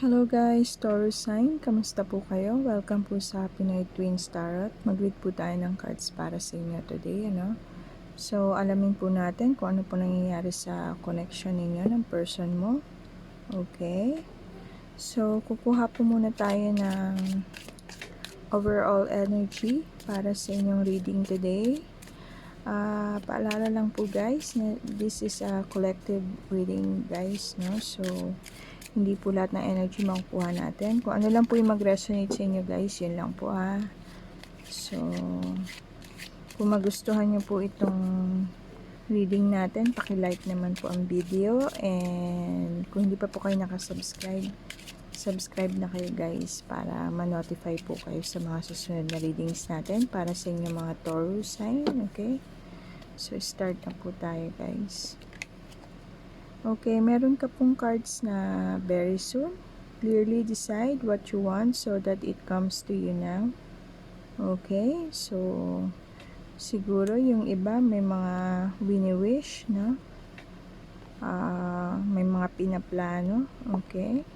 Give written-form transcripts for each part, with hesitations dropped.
Hello guys, Taurus sign. Kamusta po kayo? Welcome po sa Pinoy Twins Tarot. Mag-read po tayo ng cards para sa inyo today, So, alamin po natin kung ano po nangyayari sa connection ninyo ng person mo. Okay. So, kukuha po muna tayo ng overall energy para sa inyong reading today. Paalala lang po guys, na this is a collective reading guys, So, hindi po lahat ng energy makukuha natin. Kung ano lang po yung mag-resonate sa inyo guys, yun lang po So, kung magustuhan nyo po itong reading natin, paki-like naman po ang video. And kung hindi pa po kayo nakasubscribe, subscribe na kayo guys para ma-notify po kayo sa mga susunod na readings natin para sa inyo mga Taurus sign. Okay? So, start na po tayo guys. Okay, meron ka pong cards na very soon. Clearly decide what you want so that it comes to you now. Okay, so siguro yung iba may mga wini-wish, no? May mga pinaplano. Okay.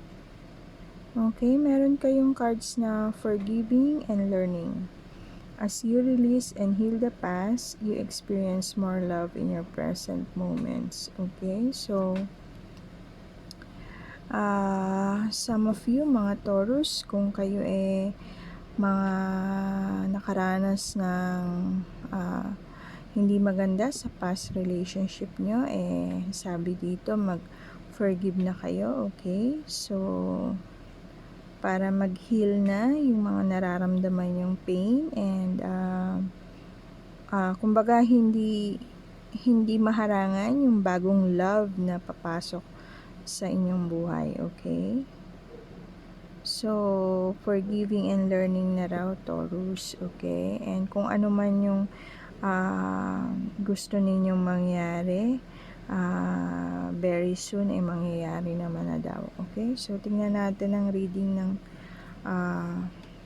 Okay, meron kayong cards na forgiving and learning. As you release and heal the past, you experience more love in your present moments. Okay, so some of you, mga Taurus, kung kayo mga nakaranas ng hindi maganda sa past relationship nyo, sabi dito, mag-forgive na kayo, okay? So, para mag-heal na yung mga nararamdaman yung pain and kumbaga hindi maharangan yung bagong love na papasok sa inyong buhay, okay? So, forgiving and learning na raw, Taurus, okay? And kung ano man yung gusto ninyong mangyari, very soon mangyayari naman na daw, okay? So, tingnan natin ang reading ng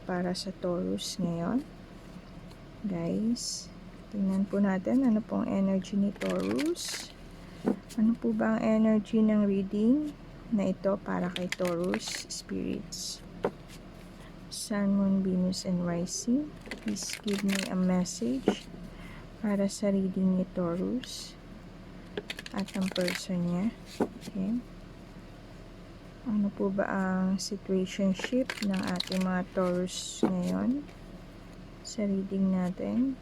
para sa Taurus ngayon. Guys, tingnan po natin ano pong energy ni Taurus. Ano po ba ang energy ng reading na ito para kay Taurus spirits? Sun, Moon, Venus, and Rising. Please give me a message para sa reading ni Taurus at ang person niya. Okay. Ano po ba ang situationship ng ating mga Taurus ngayon sa reading natin?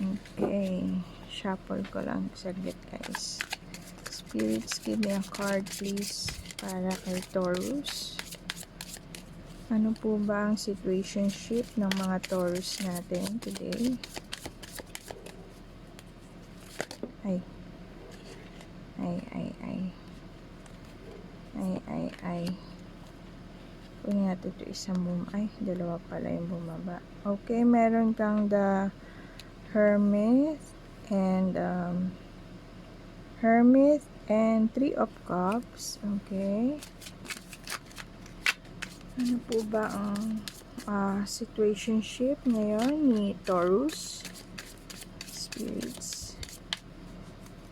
Okay. Shuffle ko lang saglit guys. Spirits, give me a card please para kay Taurus. Ano po ba ang situationship ng mga Taurus natin today? Ay. Kunin natin ito isang ay, dalawa pala yung bumaba. Okay, meron kang the Hermit and Three of Cups. Okay. Ano po ba ang situationship ngayon ni Taurus? Spirits.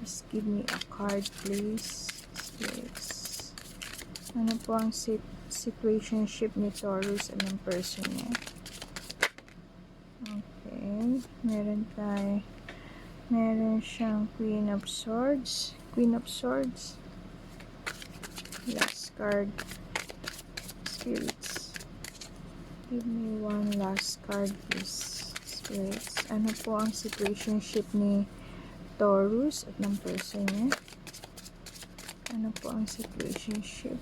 Just give me a card please. Spirits. Ano po ang situationship ni Taurus at ng person niya? Okay. Meron siyang Queen of Swords. Last card. Spirits. Give me one last card please. Spirits. Ano po ang situationship ni Taurus at ng person niya? Ano po ang situationship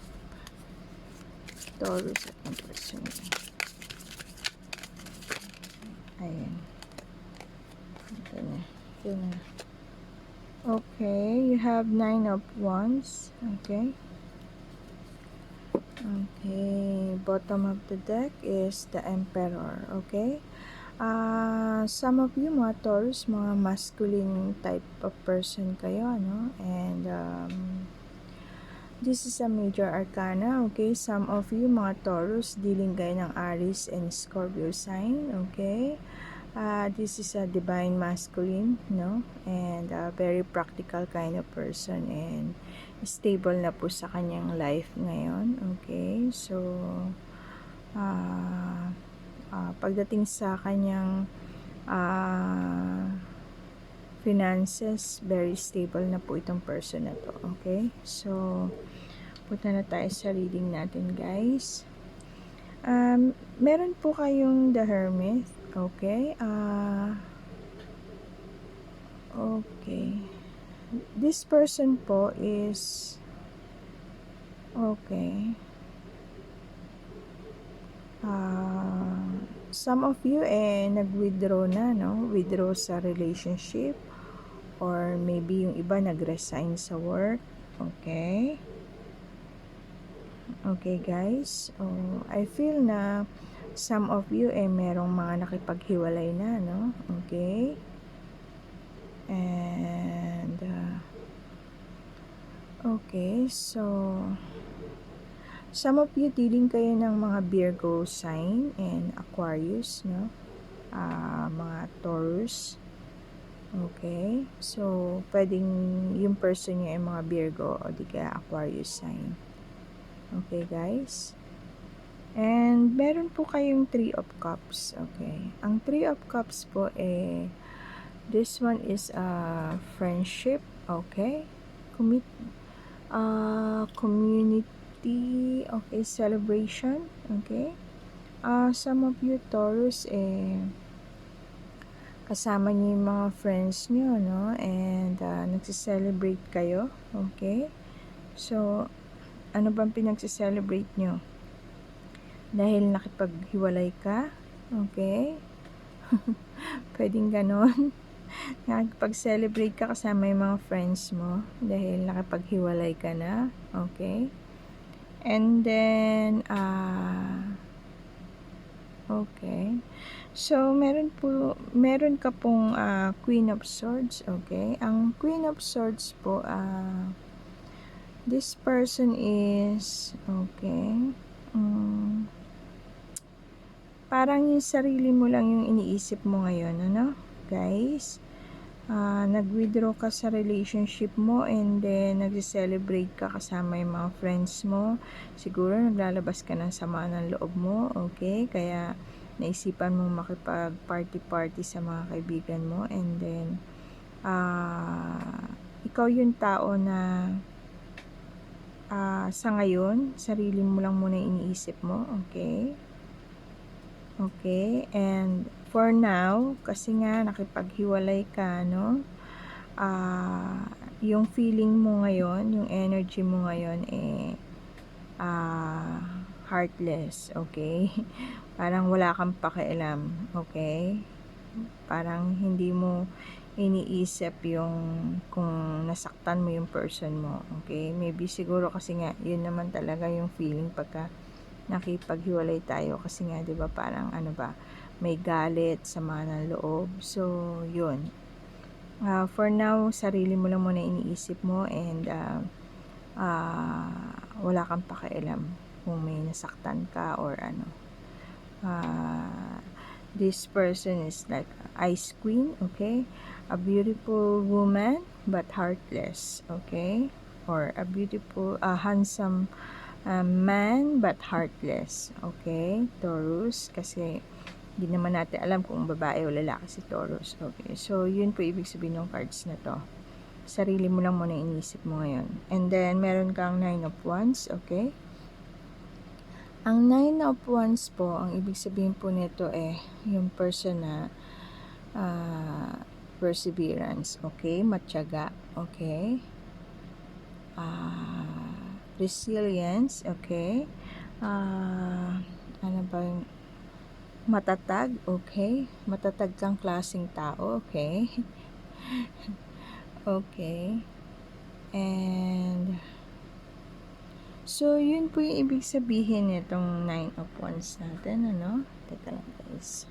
Taurus at ng person niya? Ayan. Ito na. Okay, you have 9 of Wands. Okay. Okay, bottom of the deck is the Emperor. Okay. Some of you, mga Taurus, mga masculine type of person kayo, And this is a major arcana, okay? Some of you, mga Taurus, dealing kayo ng Aries and Scorpio sign, okay? This is a divine masculine, And a very practical kind of person, and stable na po sa kanyang life ngayon. Okay, so pagdating sa kanyang finances, very stable na po itong person na to. Okay, so punta na tayo sa reading natin, guys. Meron po kayong the Hermit. Okay, okay, this person po is okay. Some of you nag-withdraw na, no? Withdraw sa relationship, or maybe yung iba nag-resign sa work. Okay, okay, guys. I feel na some of you merong mga nakipaghiwalay na, no? Okay, and okay, so some of you dealing kayo ng mga Virgo sign and Aquarius, no? Mga Taurus. Okay, so pwedeng yung person nyo ay mga Virgo o di kaya Aquarius sign. Okay, guys, and meron po kayong 3 of Cups. Okay, ang 3 of Cups po this one is friendship. Okay, community, okay, celebration. Okay, some of you Taurus kasama niyo yung mga friends niyo, no? And nagse-celebrate kayo. Okay, so ano bang pinagse-celebrate niyo? Dahil nakipaghiwalay ka? Okay, pwedeng ganon. Nakipag-celebrate ka kasama yung mga friends mo dahil nakipaghiwalay ka na. Okay, and then okay, so meron ka pong Queen of Swords. Okay, ang Queen of Swords po, this person is okay, parang yung sarili mo lang yung iniisip mo ngayon, ano, guys? Nag-withdraw ka sa relationship mo and then nag-celebrate ka kasama yung mga friends mo. Siguro naglalabas ka ng sama ng loob mo. Okay, kaya naisipan mong makipag-party sa mga kaibigan mo, and then ikaw yung tao na sa ngayon sarili mo lang muna iniisip mo. Okay, okay, and for now, kasi nga nakipaghiwalay ka, no? Yung feeling mo ngayon, yung energy mo ngayon heartless. Okay, parang wala kang pakialam. Okay, parang hindi mo iniisip yung kung nasaktan mo yung person mo. Okay, maybe siguro kasi nga yun naman talaga yung feeling pagka nakipaghiwalay tayo, kasi nga 'di ba, parang ano ba, may galit, sama ng loob. So yun, for now sarili mo lang muna iniisip mo, and wala kang pakialam kung may nasaktan ka or ano. This person is like Ice Queen. Okay, a beautiful woman but heartless. Okay, or a beautiful handsome man but heartless. Okay, Taurus, kasi hindi naman natin alam kung babae o lalaki si Taurus. Okay, so yun po ibig sabihin ng cards na to. Sarili mo lang muna inisip mo ngayon. And then meron kang 9 of Wands. Okay, ang 9 of Wands po, ang ibig sabihin po nito yung person na perseverance. Okay, matyaga. Okay, resilience. Okay, ano ba yung matatag. Okay, matatag kang klaseng tao. Okay. Okay, and so yun po yung ibig sabihin nitong 9 of Wands natin, ano. Teka lang, guys.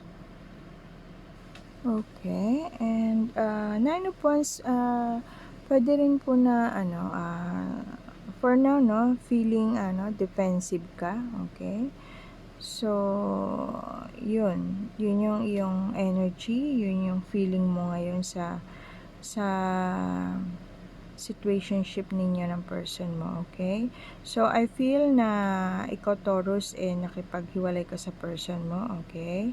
Okay, and 9 of Wands, pwede rin po na ano, for now, no, feeling defensive ka. Okay, so yun yung iyong energy, yun yung feeling mo ngayon sa situationship ninyo ng person mo, okay? So, I feel na ikaw, Taurus, nakipaghiwalay ka sa person mo, okay?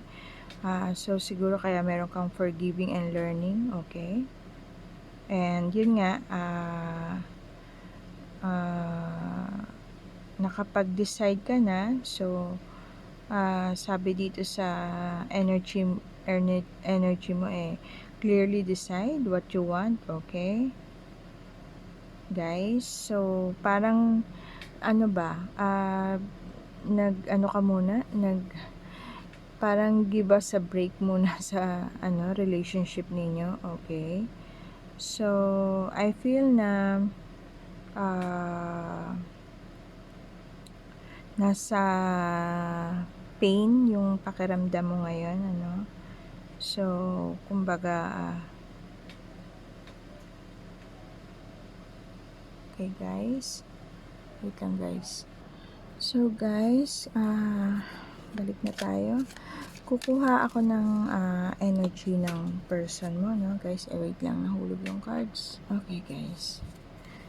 So, siguro kaya meron kang forgiving and learning, okay? And, yun nga, nakapag-decide ka na, so, sabi dito sa energy mo clearly decide what you want, okay? Guys, so parang ano ba, nag-ano ka muna, parang give us a break muna sa relationship ninyo, okay? So, I feel na nasa pain yung pakiramdam mo ngayon, So, kumbaga, okay guys, wait lang guys. So guys, balik na tayo. Kukuha ako ng energy ng person mo, no guys. Wait lang, nahulog yung cards. Okay guys.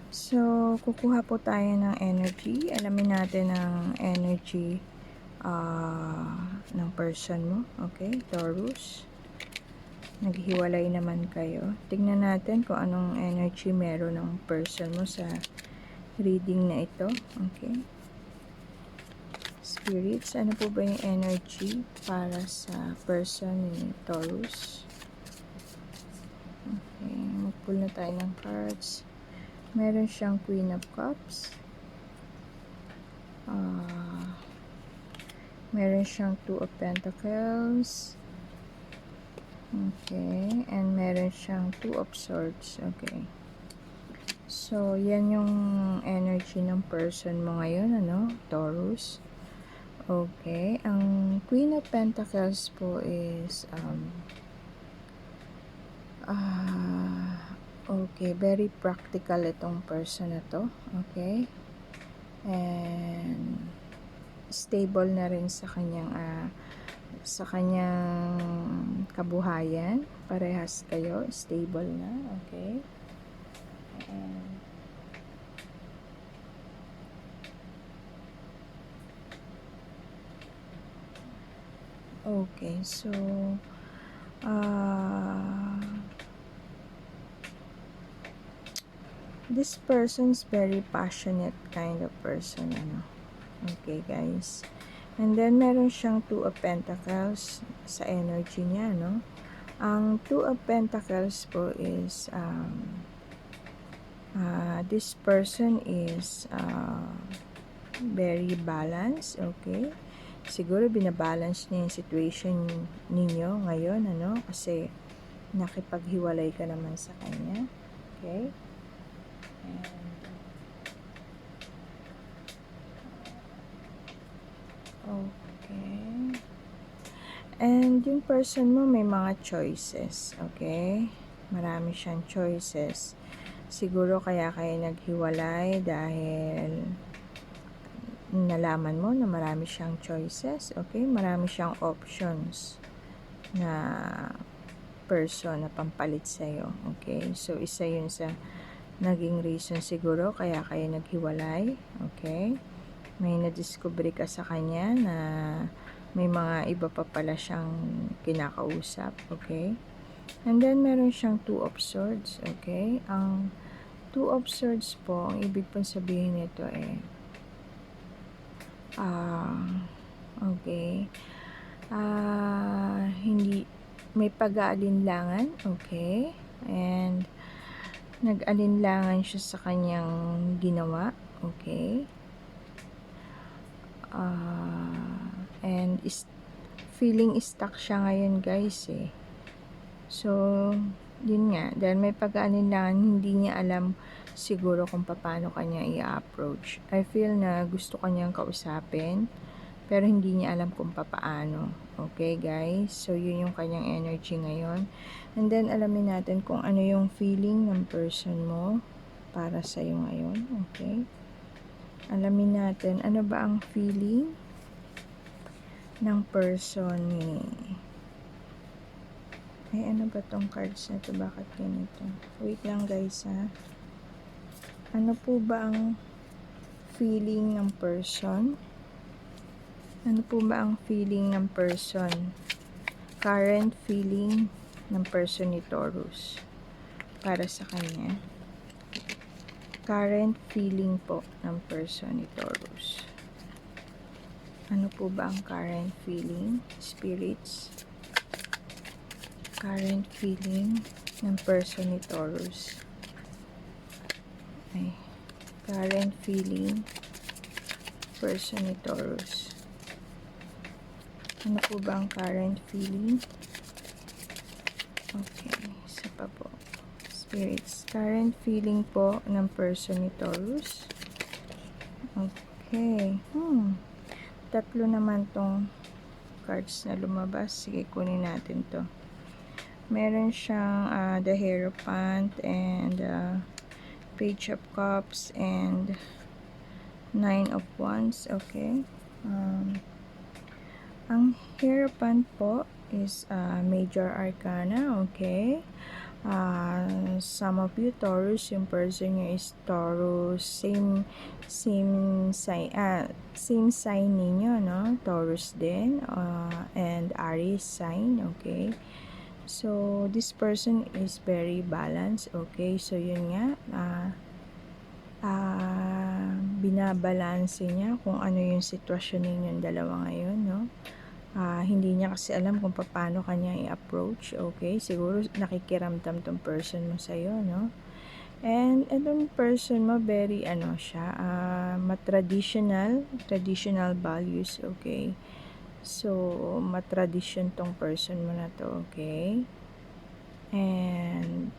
So, kukuha po tayo ng energy. Alamin natin ang energy ng person mo. Okay, Taurus. Naghiwalay naman kayo. Tingnan natin kung anong energy meron ng person mo sa reading na ito. Okay. Spirits, ano po ba yung energy para sa person ni Taurus? Okay, mag-pull na tayo ng cards. Meron siyang Queen of Cups. Meron siyang Two of Pentacles. Okay, and meron siyang Two of Swords. Okay. So, yan yung energy ng person mo ngayon, Taurus. Okay, ang Queen of Pentacles po is okay, very practical itong person na to. Okay, and stable na rin sa kanyang kabuhayan. Parehas kayo, stable na. Okay, and okay, so this person's very passionate kind of person, Okay, guys. And then, meron siyang Two of Pentacles sa energy niya, Ang Two of Pentacles po is, this person is very balanced, okay? Siguro, binabalance niya yung situation ninyo ngayon, Kasi, nakipaghiwalay ka naman sa kanya, okay? Okay. And yung person mo may mga choices, okay? Marami siyang choices. Siguro kaya kayo naghiwalay dahil nalaman mo na marami siyang choices, okay? Marami siyang options na person na pampalit sa'yo, okay? So, isa yun sa naging reason siguro kaya kayo naghiwalay, okay? May nadiscovery ka sa kanya na may mga iba pa pala siyang kinakausap, okay? And then, meron siyang Two of Swords, okay? Ang Two of Swords po, ang ibig pong sabihin nito okay, hindi, may pag-aalinlangan, okay? And, nag-alinlangan siya sa kanyang ginawa, okay? And feeling stuck siya ngayon guys So, yun nga, dahil may pag-aalinlangan, hindi niya alam siguro kung paano kanya i-approach. I feel na gusto kanyang kausapin, pero hindi niya alam kung paano. Okay guys, so yun yung kanyang energy ngayon. And then, alamin natin kung ano yung feeling ng person mo para sa'yo ngayon, okay? Alamin natin, ano ba ang feeling ng person ni... Ay, ano ba tong cards na to? Bakit ganito? Wait lang guys, ha? Ano po ba ang feeling ng person? Ano po ba ang feeling ng person? Current feeling ng person ni Taurus para sa kanya. Current feeling po ng person ni Taurus. Ano po ba ang current feeling? Spirits. Current feeling ng person ni Taurus. Okay. Current feeling person ni Taurus. Ano po ba ang current feeling? Okay, isa pa po. Spirits. Current feeling po ng person ni Taurus. Okay. Tatlo naman tong cards na lumabas. Sige, kunin natin to. Meron siyang the Hierophant and Page of Cups and Nine of Wands. Okay. Ang Hierophant po is major arcana. Okay. Some of you Taurus, yung person nyo is Taurus, same sign ninyo, no? Taurus din, and Aries sign. Okay. So this person is very balanced. Okay, so yun nga, binabalanse niya kung ano yung sitwasyon ninyong dalawa ngayon, no? Hindi niya kasi alam kung paano kanya i-approach. Okay, siguro nakikiramdam tong person mo sa'yo, no? And itong person mo, very siya, traditional values. Okay, so matradition tong person mo na to. Okay, and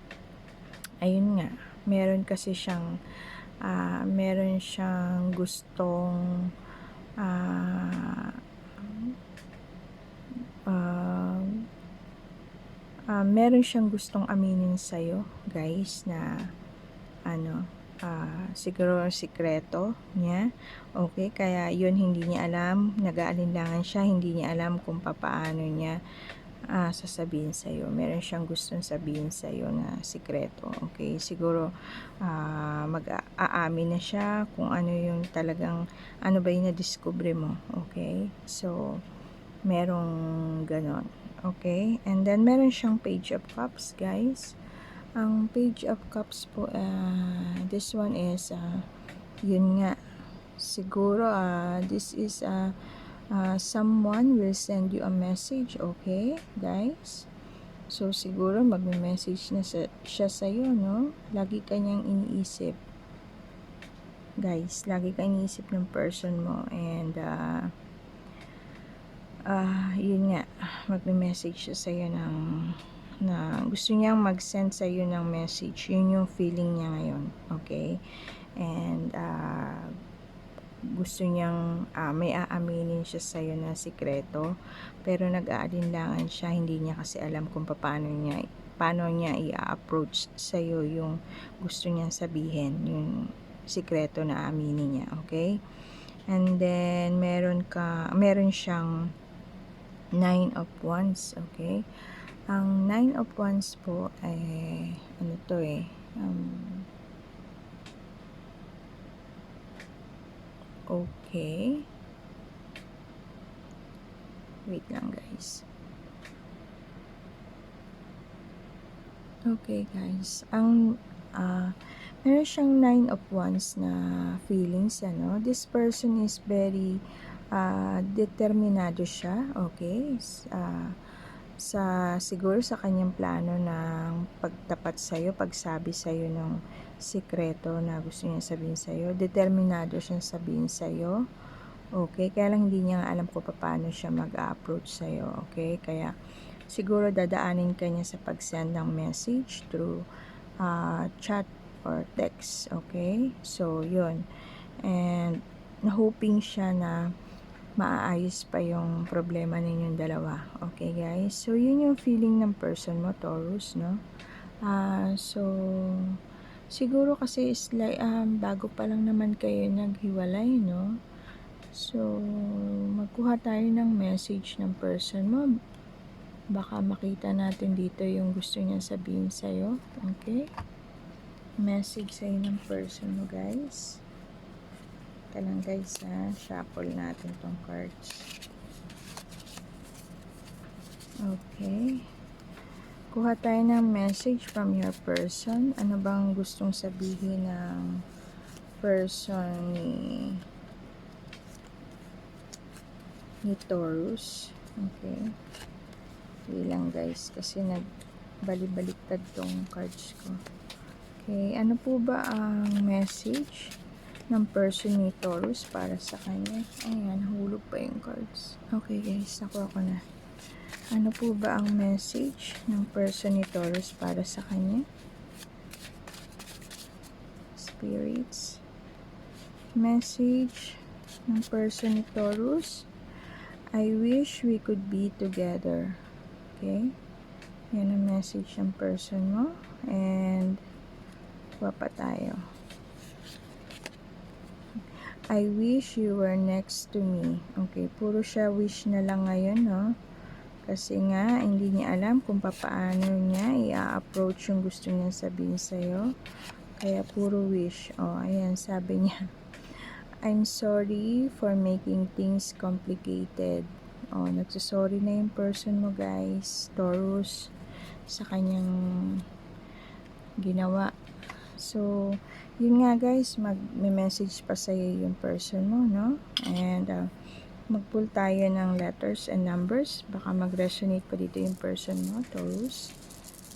ayun nga, meron kasi siyang gustong meron siyang gustong aminin sa'yo, guys, na siguro sikreto niya. Okay, kaya yun hindi niya alam, nag-aalinlangan siya, hindi niya alam kung paano niya sasabihin sa'yo. Meron siyang gustong sabihin sa'yo na sikreto. Okay, siguro mag-aamin na siya kung ano yung talagang, ano ba yung na-discover mo. Okay, so merong ganon. Okay, and then meron siyang Page of Cups, guys. Ang Page of Cups po, this one is yun nga, siguro this is someone will send you a message. Okay, guys, so siguro magme-message na siya sa'yo, no? Lagi kanyang iniisip, guys, lagi kang iniisip ng person mo, and yun nga, magme-message siya sa'yo na gusto niyang mag-send sa'yo ng message. Yun yung feeling niya ngayon. Okay, and gusto niyang may aaminin siya sa'yo na sikreto, pero nag-aalinlangan siya, hindi niya kasi alam kung paano niya i-approach sa'yo yung gusto niyang sabihin, yung sikreto na aaminin niya. Okay, and then meron siyang Nine of Wands. Okay, ang Nine of Wands po ay ano to okay, wait lang, guys. Okay, guys, ang meron siyang Nine of Wands na feelings, ano. This person is very determinado siya. Okay, siguro sa kanyang plano ng pagtapat sa'yo, pagsabi sa'yo ng sikreto na gusto niya sabihin sa'yo. Determinado siyang sabihin sa'yo. Okay, kaya lang hindi niya alam kung paano siya mag-approach sa'yo. Okay, kaya siguro dadaanin ka niya sa pag-send ng message through chat or text. Okay, so yun, and hoping siya na maaayos pa yung problema ninyong dalawa. Okay, guys, so yun yung feeling ng person mo, Taurus, no? So siguro kasi is like bago pa lang naman kayo naghiwalay, no? So magkuha tayo ng message ng person mo, baka makita natin dito yung gusto niya sabihin sa'yo. Okay, message sa'yo ng person mo, guys. Ito lang, guys, ha. Shuffle natin tong cards. Okay. Kuha tayo ng message from your person. Ano bang gustong sabihin ng person ni Taurus? Okay. Ilang, guys, kasi nagbalik-baliktad tong cards ko. Okay, ano po ba ang message ng person ni Taurus para sa kanya? Ayan, hulog pa yung cards. Okay, guys, nakuha ko na. Ano po ba ang message ng person ni Taurus para sa kanya? Spirits. Message ng person ni Taurus. I wish we could be together. Okay? Yan ang message ng person mo. And kuha pa tayo. I wish you were next to me. Okay, puro siya wish na lang ngayon, no? Kasi nga, hindi niya alam kung paano niya i-approach yung gusto niya sabihin sa'yo. Kaya puro wish. Oh, ayan, sabi niya. I'm sorry for making things complicated. Oh, nagsasorry na yung person mo, guys. Taurus. Sa kanyang ginawa. So, yun nga, guys. Mag-message pa sa'yo yung person mo, no? And, mag-pull tayo ng letters and numbers. Baka mag-resonate pa dito yung person mo, Taurus.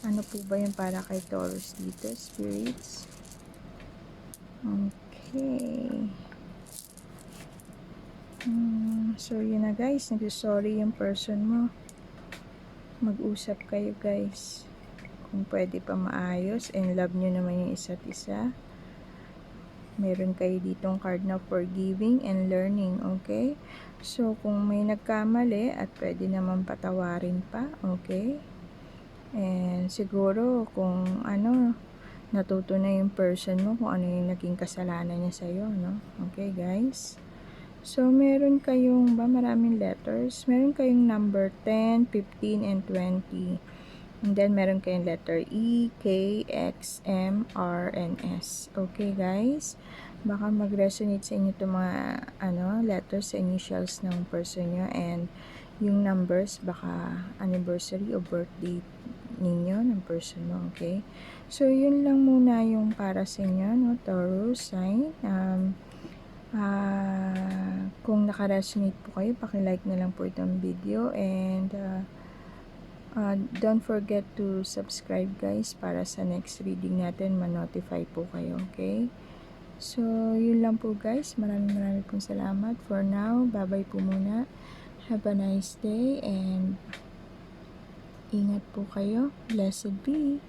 Ano po ba yung para kay Taurus dito, spirits? Okay. So, yun na, guys. Nag-sorry yung person mo. Mag-usap kayo, guys. Kung pwede pa maayos and love nyo naman yung isa't isa. Meron kayo ditong card na forgiving and learning, okay? So, kung may nagkamali at pwede naman patawarin pa, okay? And siguro kung natuto na yung person mo kung ano yung naging kasalanan niya sa'yo, no? Okay, guys? So, meron kayong maraming letters. Meron kayong number 10, 15, and 20. And then, meron kayong letter E, K, X, M, R, and S. Okay, guys? Baka mag-resonate sa inyo itong mga letters, initials ng person nyo. And yung numbers, baka anniversary o birthday ninyo ng person mo. Okay? So, yun lang muna yung para sa inyo, no? Taurus sign. Kung naka-resonate po kayo, paki-like na lang po itong video. And, don't forget to subscribe, guys, para sa next reading natin ma-notify po kayo, okay? So, yun lang po, guys. Maraming pong salamat. For now, bye-bye po muna. Have a nice day and ingat po kayo. Blessed be.